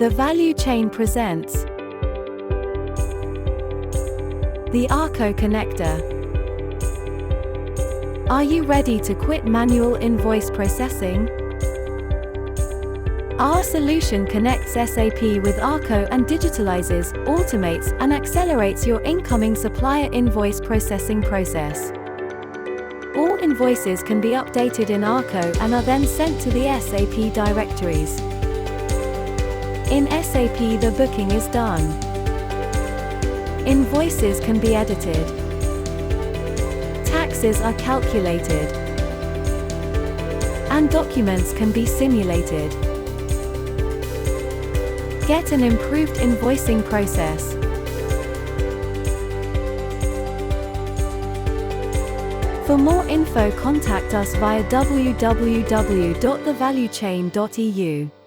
The value chain presents the Arco connector. Are you ready to quit manual invoice processing? Our solution connects SAP with Arco and digitalizes, automates, and accelerates your incoming supplier invoice processing process. All invoices can be updated in Arco and are then sent to the SAP directories. In SAP, the booking is done. Invoices can be edited. Taxes are calculated. And documents can be simulated. Get an improved invoicing process. For more info, contact us via www.thevaluechain.eu.